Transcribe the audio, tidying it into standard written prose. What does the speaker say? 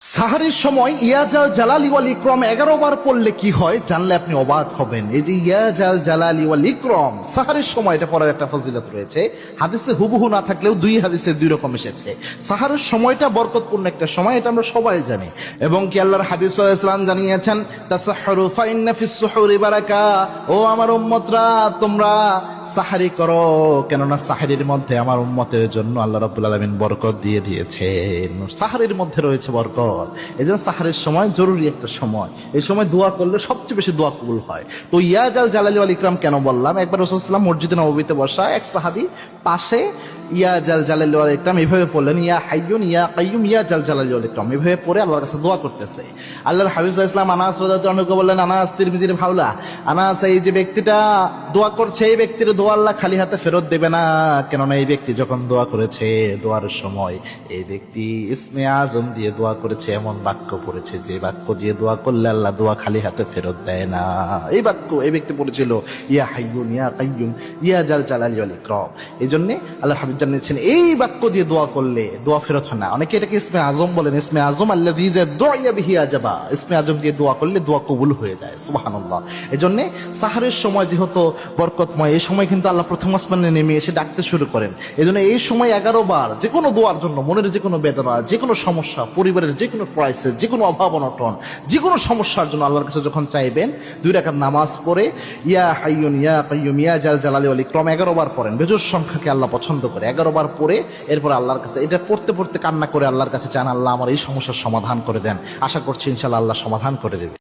সাহারির সময় ইয়াজাল জালালি ওয়াল ইকরাম 11 বার পড়লে কি হয় জানলে আপনি অবাক হবেন। এই যে ইয়াজাল জালালি ওয়াল ইকরাম সাহারির সময়, এটা পড়ার একটা ফজিলত রয়েছে। হাদিসে হুবহু না থাকলেও দুই হাদিসে দুই রকম এসেছে। সাহারের সময়টা বরকতপূর্ণ একটা সময়, এটা আমরা সবাই জানি। এবং কি আল্লাহর হাবিব সাল্লাল্লাহু আলাইহি ওয়াসাল্লাম জানিয়েছেন, তাসাহহারু ফাইন্না ফিস সুহুরি বারাকা, ও আমার উম্মতরা তোমরা সাহারি করো, কেননা সাহারির মধ্যে আমার উম্মতের জন্য আল্লাহ রাব্বুল আলামিন বরকত দিয়ে দিয়েছেন। সাহারির মধ্যে রয়েছে বরকত। এই জন্য সাহারের সময় জরুরি একটা সময়, এই সময় দোয়া করলে সবচেয়ে বেশি দোয়া কবুল হয়। তো ইয়াজাল জালালি ওয়াল ইকরাম কেন বললাম, একবার রাসূল সাল্লাল্লাহু আলাইহি ওয়াসাল্লাম মসজিদে নববীতে বসা, এক সাহাবী পাশে ইয়াজাল জালালি ওয়াল ইকরাম এভাবে পড়লেন, ইয়া হাইয়ুন ইয়া কাইয়ুম ইয়াজাল জালালি ওয়াল ইকরাম, এভাবে পড়ে আল্লাহর কাছে দোয়া করতেছে। আল্লাহর হাবিব সাল্লাল্লাহু আলাইহি ওয়াসাল্লাম আনাস রাদিয়াল্লাহু আনহুকে বললেন, আনাস তিরমিজির ভাওলা, আনাস এই যে ব্যক্তিটা দোয়া করছে, এই ব্যক্তির দোয়া আল্লাহ খালি হাতে ফেরত দেবে না, কেননা এই ব্যক্তি যখন দোয়া করেছে দোয়ার সময় এই ব্যক্তি ইসমে আজম দিয়ে দোয়া করেছে, এমন বাক্য পড়েছে যে বাক্য দিয়ে দোয়া করলে আল্লাহ দোয়া খালি হাতে ফেরত দেয় না। এই বাক্য এই ব্যক্তি পড়েছিল, ইয়া হাইয়ুন ইয়া কাইয়ুম ইয়াজাল জালালি ওয়াল ইকরাম। এই জন্য আল্লাহর হাবিব জানিয়েছেন এই বাক্য দিয়ে দোয়া করলে দোয়া ফেরত হয় না। অনেকে এটাকে ইসমে আজম বলেন, ইসমে আজম আল্লাযী দুইয়া বিহি আজাবা, ইসমে আজম দিয়ে দোয়া করলে দোয়া কবুল হয়ে যায়। সুবহানাল্লাহ। এই জন্য সাহারের সময় যেহেতু বরকতময়, এই সময় কিন্তু আল্লাহ প্রথম আসমানে নেমে এসে ডাকতে শুরু করেন। এই জন্য এই সময় 11 বার যে কোনো দোয়ার জন্য, মনের যে কোনো বেদনা, যে কোনো সমস্যা, পরিবারের যে কোনো ক্রাইসিস, যে কোনো অভাব অনটন, যে কোনো সমস্যার জন্য আল্লাহর কাছে যখন চাইবেন 2 রাকাত নামাজ পড়ে ইয়া হাইয়ুন ইয়া কাইয়ুম ইয়াজাল জালালি ওয়াল ইকরাম 11 বার পড়েন। বেজোর সংখ্যাকে আল্লাহ পছন্দ করে। 11 বার পড়ে এরপর আল্লাহর কাছে এটা পড়তে পড়তে কান্না করে আল্লাহর কাছে চান, আল্লাহ আমার এই সমস্যার সমাধান করে দেন। আশা করছি ইনশাআল্লাহ আল্লাহ সমাধান করে দেবে।